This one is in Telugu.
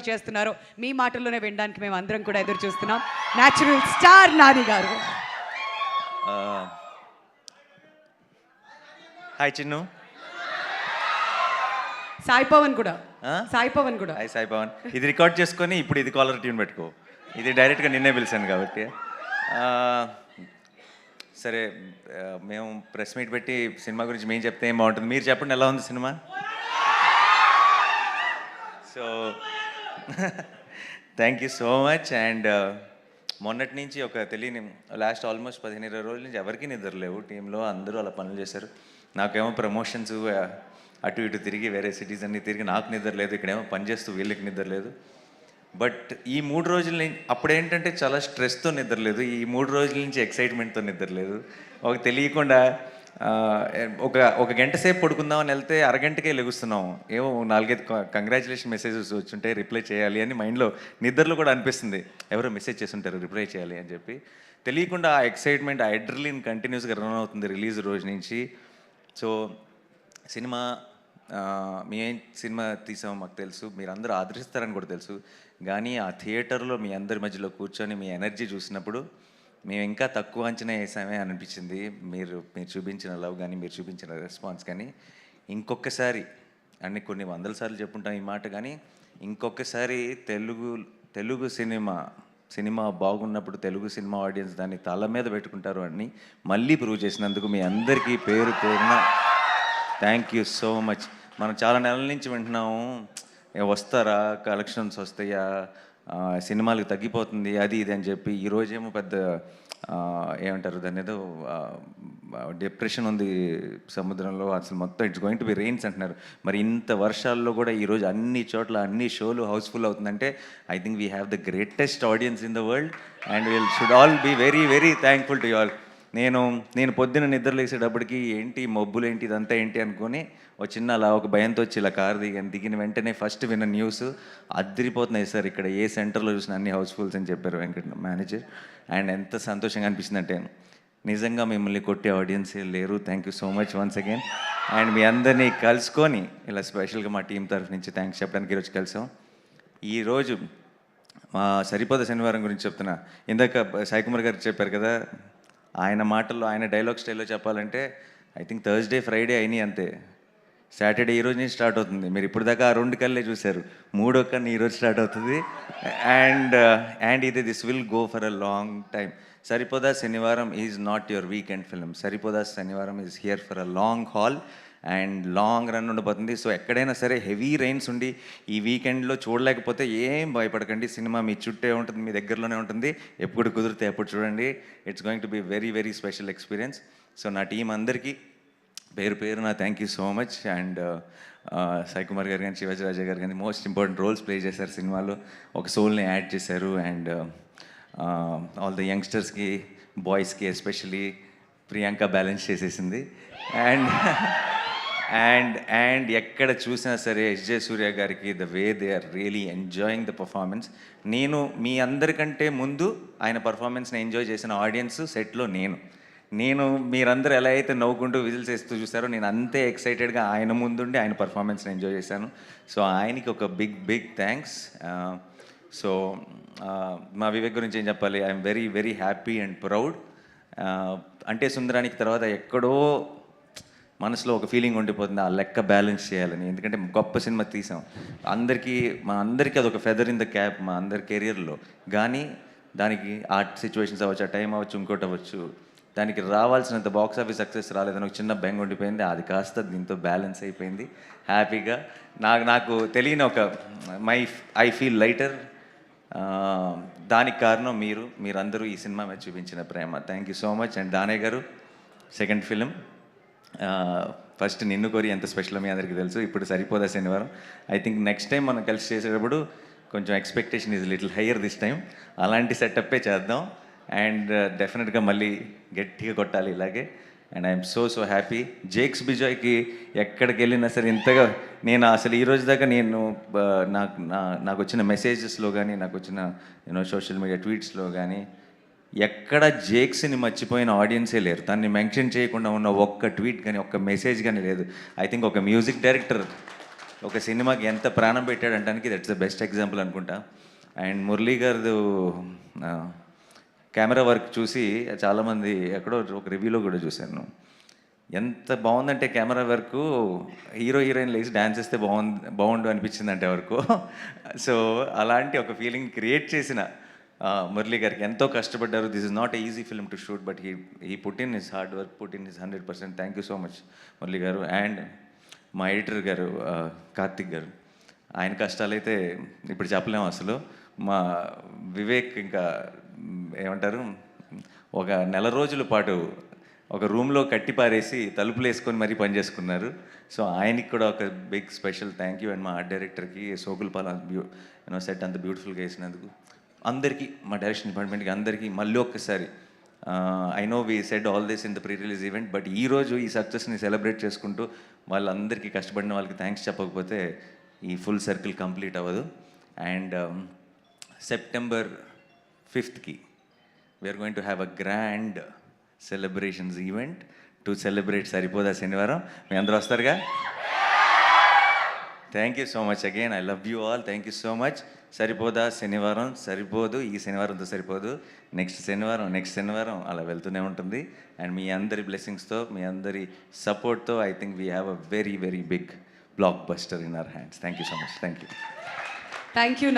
చేస్తున్నారో మీ మాటల్లోనే వినడానికి మేము అందరం కూడా ఎదురు చూస్తున్నాం. న్యాచురల్ స్టార్ నాని గారు. హాయ్ చిన్ను. సాయి పవన్ కూడా. సాయి పవన్ కూడా. హాయ్ సాయి పవన్. ఇది రికార్డ్ చేసుకొని ఇప్పుడు ఇది కాలర్ ట్యూన్ పెట్టుకో. ఇది డైరెక్ట్గా నిన్నే పిలిచాను కాబట్టి. సరే, మేము ప్రెస్ మీట్ పెట్టి సినిమా గురించి మేము చెప్తే ఏం బాగుంటుంది. మీరు చెప్పండి, ఎలా ఉంది cinema? So thank you so much. And మొన్నటి నుంచి ఒక తెలియని లాస్ట్ ఆల్మోస్ట్ 15-20 రోజుల నుంచి ఎవరికి నిద్ర లేవు టీంలో. అందరూ అలా పనులు చేశారు. నాకేమో ప్రమోషన్స్ అటు ఇటు తిరిగి వేరే సిటీస్ అన్నీ తిరిగి నాకు నిద్ర లేదు. ఇక్కడేమో పని చేస్తూ వీళ్ళకి నిద్ర లేదు. బట్ ఈ 3 రోజుల నుంచి అప్పుడేంటంటే చాలా స్ట్రెస్తో నిద్ర లేదు. ఈ 3 రోజుల నుంచి ఎక్సైట్మెంట్తో నిద్ర లేదు. ఒక తెలియకుండా ఒక గంట సేపు పడుకుందామని వెళ్తే అరగంటకే లెగుస్తున్నాం. ఏమో 4-5 కంగ్రాచులేషన్ మెసేజెస్ వచ్చుంటే రిప్లై చేయాలి అని మైండ్లో నిద్రలో కూడా అనిపిస్తుంది. ఎవరో మెసేజ్ చేస్తుంటారు రిప్లై చేయాలి అని చెప్పి. తెలియకుండా ఆ ఎక్సైట్మెంట్, ఆ అడ్రిలిన్ కంటిన్యూస్గా రన్ అవుతుంది రిలీజ్ రోజు నుంచి. సో సినిమా మేమేం సినిమా తీసామో మాకు తెలుసు, మీరు అందరూ ఆదరిస్తారని కూడా తెలుసు. కానీ ఆ థియేటర్లో మీ అందరి మధ్యలో కూర్చొని మీ ఎనర్జీ చూసినప్పుడు మేము ఇంకా తక్కువ అంచనా వేసామే అనిపించింది. మీరు చూపించిన లవ్ కానీ, మీరు చూపించిన రెస్పాన్స్ కానీ ఇంకొకసారి అన్ని కొన్ని 100 సార్లు చెప్పుంటాం ఈ మాట, కానీ ఇంకొకసారి తెలుగు సినిమా బాగున్నప్పుడు తెలుగు సినిమా ఆడియన్స్ దాన్ని తల మీద పెట్టుకుంటారు అని మళ్ళీ ప్రూవ్ చేసినందుకు మీ అందరికీ పేరు పేరున థ్యాంక్ యూ సో మచ్. మనం చాలా నెలల నుంచి వింటున్నాము, వస్తారా, కలెక్షన్స్ వస్తాయా, సినిమాలకు తగ్గిపోతుంది అది ఇది అని చెప్పి. ఈరోజేమో పెద్ద ఏమంటారు దాన్ని, ఏదో డిప్రెషన్ ఉంది సముద్రంలో, అసలు మొత్తం it's going to be rains అంటున్నారు. మరి ఇంత వర్షాల్లో కూడా ఈరోజు అన్ని చోట్ల అన్ని షోలు హౌస్ఫుల్ అవుతుందంటే I think we have the greatest audience in the world and we'll should all be very very thankful to you all. నేను పొద్దున్న నిద్రలేసేటప్పటికి ఏంటి మబ్బులు ఏంటి ఇదంతా ఏంటి అనుకొని ఒక భయంతో వచ్చి ఇలా కారు దిగిన వెంటనే ఫస్ట్ విన్న న్యూస్ అదిరిపోతున్నాయి సార్, ఇక్కడ ఏ సెంటర్లో చూసిన అన్ని హౌస్ఫుల్స్ అని చెప్పారు వెంకట మేనేజర్. అండ్ ఎంత సంతోషంగా అనిపిస్తుందంటే నిజంగా మిమ్మల్ని కొట్టే ఆడియన్స్ లేరు. Thank you so much once again. And మీ అందరినీ కలుసుకొని ఇలా స్పెషల్గా మా టీం తరఫు నుంచి థ్యాంక్స్ చెప్పడానికి ఈరోజు కలిసాం. ఈరోజు మా సరిపోద శనివారం గురించి చెప్తున్నా. ఇందాక సాయి కుమార్ గారు చెప్పారు కదా, ఆయన మాటల్లో ఆయన డైలాగ్ స్టైల్లో చెప్పాలంటే ఐ థింక్ థర్స్డే ఫ్రైడే అయినాయి అంతే. సాటర్డే ఈరోజు నుంచి స్టార్ట్ అవుతుంది. మీరు ఇప్పుడు దాకా ఆ 2 కళ్ళే చూశారు, 3వ కన్ను ఈరోజు స్టార్ట్ అవుతుంది. And this will go for a long time. Saripodhaa Sanivaaram is not your weekend film. Saripodhaa Sanivaaram is here for a long haul and long run ఉండబోతుంది. సో ఎక్కడైనా సరే హెవీ రెయిన్స్ ఉండి ఈ వీకెండ్లో చూడలేకపోతే ఏం భయపడకండి, సినిమా మీ చుట్టే ఉంటుంది, మీ దగ్గరలోనే ఉంటుంది. ఎప్పుడు కుదిరితే ఎప్పుడు చూడండి. It's going to be very very special experience. So నా టీం అందరికీ పేరు నా thank you so much. And Sai Kumar గారు కానీ, శివాజీ రాజా గారు కానీ మోస్ట్ ఇంపార్టెంట్ రోల్స్ ప్లే చేశారు సినిమాలో. ఒక సోల్ని యాడ్ చేశారు. అండ్ ఆల్ ద యంగ్స్టర్స్కి, బాయ్స్కి ఎస్పెషలీ ప్రియాంక బ్యాలెన్స్ చేసేసింది. అండ్ ఎక్కడ చూసినా సరే ఎస్జే సూర్య గారికి the way they are really enjoying the performance. నేను మీ అందరికంటే ముందు ఆయన పర్ఫార్మెన్స్ని ఎంజాయ్ చేసిన ఆడియన్స్ సెట్లో నేను మీరందరూ ఎలా అయితే నవ్వుకుంటూ విజిల్స్ వేస్తూ చూసారో నేను అంతే ఎక్సైటెడ్గా ఆయన ముందుండి ఆయన పర్ఫార్మెన్స్ని ఎంజాయ్ చేశాను. సో ఆయనకి ఒక బిగ్ థ్యాంక్స్. సో మా వివేక్ గురించి ఏం చెప్పాలి, I'm very very happy and proud. అంటే సుందరానికి తర్వాత ఎక్కడో మనసులో ఒక ఫీలింగ్ ఉండిపోతుంది, ఆ లెక్క బ్యాలెన్స్ చేయాలని. ఎందుకంటే గొప్ప సినిమా తీసాం, మా అందరికీ అదొక ఫెదర్ ఇన్ ద క్యాప్ మా అందరి కెరియర్లో. కానీ దానికి ఆ సిచ్యువేషన్స్ అవ్వచ్చు, ఆ టైం అవ్వచ్చు, ఇంకోటి అవ్వచ్చు, దానికి రావాల్సినంత బాక్స్ ఆఫీస్ సక్సెస్ రాలేదని ఒక చిన్న బెంగ ఉండిపోయింది. అది కాస్త దీంతో బ్యాలెన్స్ అయిపోయింది హ్యాపీగా. నాకు తెలియని ఒక ఐ ఫీల్ లైటర్. దానికి కారణం మీరందరూ ఈ సినిమా మీద చూపించిన ప్రేమ. Thank you so much. And Danayya garu second film, first నిన్ను కోరి ఎంత స్పెషల్ మీ అందరికీ తెలుసు. ఇప్పుడు సరిపోదా శనివారం. ఐ థింక్ నెక్స్ట్ టైం మనం కలిసి చేసేటప్పుడు కొంచెం expectation is little higher this time. అలాంటి సెటప్పే చేద్దాం. అండ్ డెఫినెట్గా మళ్ళీ గట్టిగా కొట్టాలి ఇలాగే. And I'm so happy. Jakes బిజాయ్కి ఎక్కడికి వెళ్ళినా సరే ఇంతగా నేను అసలు ఈ రోజు దాకా నాకు వచ్చిన మెసేజెస్లో కానీ, నాకు వచ్చిన సోషల్ మీడియా ట్వీట్స్లో కానీ ఎక్కడ జేక్స్ని మర్చిపోయిన ఆడియన్సే లేరు. తన్ని మెన్షన్ చేయకుండా ఉన్న ఒక్క ట్వీట్ కానీ ఒక్క మెసేజ్ కానీ లేదు. ఐ థింక్ ఒక మ్యూజిక్ డైరెక్టర్ ఒక సినిమాకి ఎంత ప్రాణం పెట్టాడు అనడానికి దట్స్ ద బెస్ట్ ఎగ్జాంపుల్ అనుకుంటా. అండ్ మురళీ గారిది కెమెరా వర్క్ చూసి చాలామంది ఎక్కడో ఒక రివ్యూలో కూడా చూశాను. ఎంత బాగుందంటే కెమెరా వర్క్, హీరో హీరోయిన్ లేచి డ్యాన్స్ చేస్తే బాగుండు అనిపించిందంటే వరకు. సో అలాంటి ఒక ఫీలింగ్ క్రియేట్ చేసిన మురళీ గారికి ఎంతో కష్టపడ్డారు. This is not easy film to shoot, but he put in his hard work, put in his 100%. Thank you so much Murali గారు. అండ్ మా ఎడిటర్ గారు కార్తిక్ గారు, ఆయన కష్టాలైతే ఇప్పుడు చెప్పలేము అసలు. మా వివేక్ ఇంకా ఏమంటారు, ఒక నెల రోజుల పాటు ఒక రూమ్లో కట్టి పారేసి తలుపులు వేసుకొని మరీ పనిచేసుకున్నారు. సో ఆయనకి కూడా ఒక big special thank you. And మా ఆర్ట్ డైరెక్టర్కి సోకుల్పాల్ సెట్ అంత బ్యూటిఫుల్గా వేసినందుకు అందరికీ, మా డైరెక్షన్ డిపార్ట్మెంట్కి అందరికీ మళ్ళీ ఒక్కసారి I know we said all this in the pre release event, but ఈరోజు ఈ సక్సెస్ని సెలబ్రేట్ చేసుకుంటూ వాళ్ళందరికీ కష్టపడిన వాళ్ళకి థ్యాంక్స్ చెప్పకపోతే ఈ ఫుల్ సర్కిల్ కంప్లీట్ అవ్వదు. And September 5th we are going to have a grand celebrations event to celebrate Saripodhaa Sanivaaram. మీ అందరూ వస్తారుగా? Thank you so much again. I love you all. Thank you so much. Saripodhaa Sanivaaram సరిపోదు, ఈ శనివారంతో సరిపోదు, నెక్స్ట్ శనివారం అలా వెళ్తూనే ఉంటుంది. అండ్ మీ అందరి బ్లెస్సింగ్స్తో, మీ అందరి సపోర్ట్తో I think we have a very very big blockbuster in our hands. Thank you so much. Thank you. Thank you.